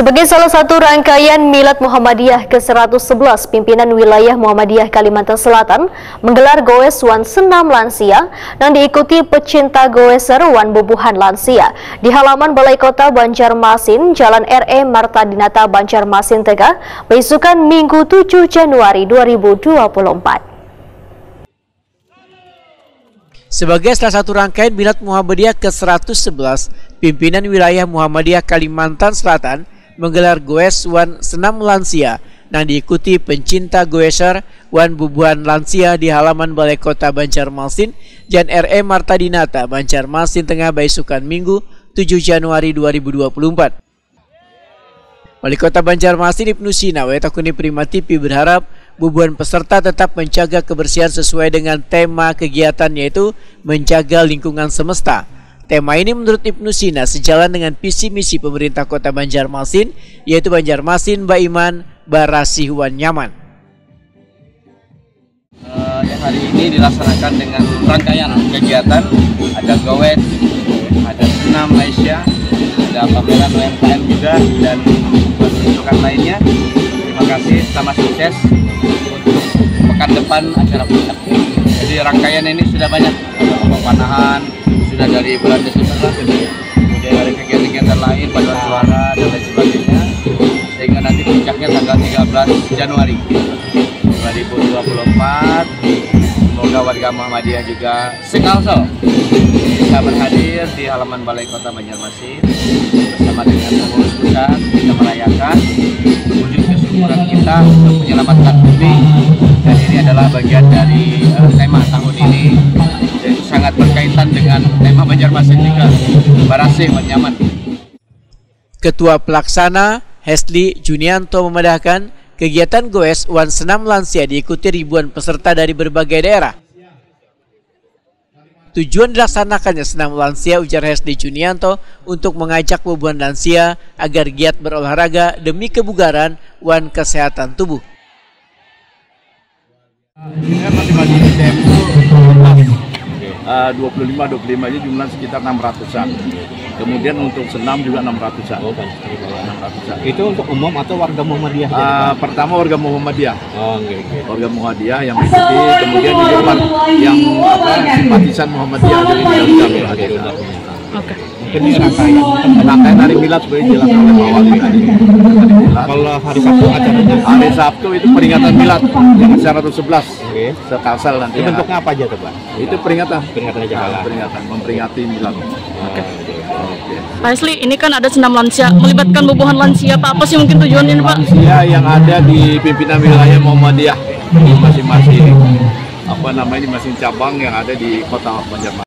Sebagai salah satu rangkaian Milad Muhammadiyah ke-111, pimpinan wilayah Muhammadiyah Kalimantan Selatan menggelar goes wan senam lansia yang diikuti pecinta goeser wan bubuhan lansia di halaman Balai Kota Banjarmasin, Jalan R.E. Marta Dinata, Banjarmasin, Tengah, besukan Minggu 7 Januari 2024. Sebagai salah satu rangkaian Milad Muhammadiyah ke-111, pimpinan wilayah Muhammadiyah Kalimantan Selatan menggelar goes wan senam lansia yang diikuti pencinta goeser wan bubuhan lansia di halaman Balai Kota Banjarmasin, Jalan R.E. Marta Dinata, Banjarmasin Tengah, besukan Minggu 7 Januari 2024. Wali Kota Banjarmasin Ibnu Sina Wetakuni Prima TV berharap bubuhan peserta tetap menjaga kebersihan sesuai dengan tema kegiatan, yaitu menjaga lingkungan semesta. Tema ini menurut Ibnu Sina sejalan dengan visi misi pemerintah Kota Banjarmasin, yaitu Banjarmasin Baiman Barasih wan Nyaman. Yang hari ini dilaksanakan dengan rangkaian kegiatan, ada goes, ada senam Malaysia, ada pameran UMKM juga, dan bentukan lainnya. Terima kasih, selamat sukses untuk pekan depan acara puncak. Jadi rangkaian ini sudah banyak, ada pemanahan, sudah dari bulan Desember, kemudian dari kegiatan-kegiatan lain, paduan suara dan lain sebagainya, sehingga nanti puncaknya tanggal 13 Januari 2024. Semoga warga Muhammadiyah juga sekalsel bisa berhadir di halaman Balai Kota Banjarmasin bersama dengan pengurus pusat, kita merayakan wujud kesyukuran kita untuk menyelamatkan bumi, dan ini adalah bagian dari tema tahun ini, yaitu sangat berkaitan dengan tema Banjarmasin juga, Barasih wan Nyaman. Ketua Pelaksana Hesli Junianto memedahkan kegiatan goes wan senam lansia diikuti ribuan peserta dari berbagai daerah. Tujuan dilaksanakannya senam lansia, ujar Hesli Junianto, untuk mengajak bubuhan lansia agar giat berolahraga demi kebugaran wan kesehatan tubuh. Ini masing-masing tempo 25 aja jumlah sekitar 600-an. Kemudian untuk senam juga 600-an. 600-an. Itu untuk umum atau warga Muhammadiyah? Pertama warga Muhammadiyah. Okay. Warga Muhammadiyah yang mengikuti, kemudian juga yang simpatisan Muhammadiyah dari dalam. Oke. Mungkin ini rangkaian hari Milad sebenarnya dilakukan oleh Pak Wali tadi. Kalau hari Sabtu acaranya? Hari Sabtu itu peringatan Milad yang 111. Oke. Sekalsel nanti. Bentuknya apa aja tuh, Pak? Itu peringatan. Peringatan aja. Peringatan, memperingati Milad. Oke. Pak Hesli, ini kan ada senam lansia, melibatkan bubuhan lansia, apa sih mungkin tujuannya ini, Pak? Lansia yang ada di pimpinan wilayah Muhammadiyah di masing-masing di masing cabang yang ada di Kota Banjarmasin.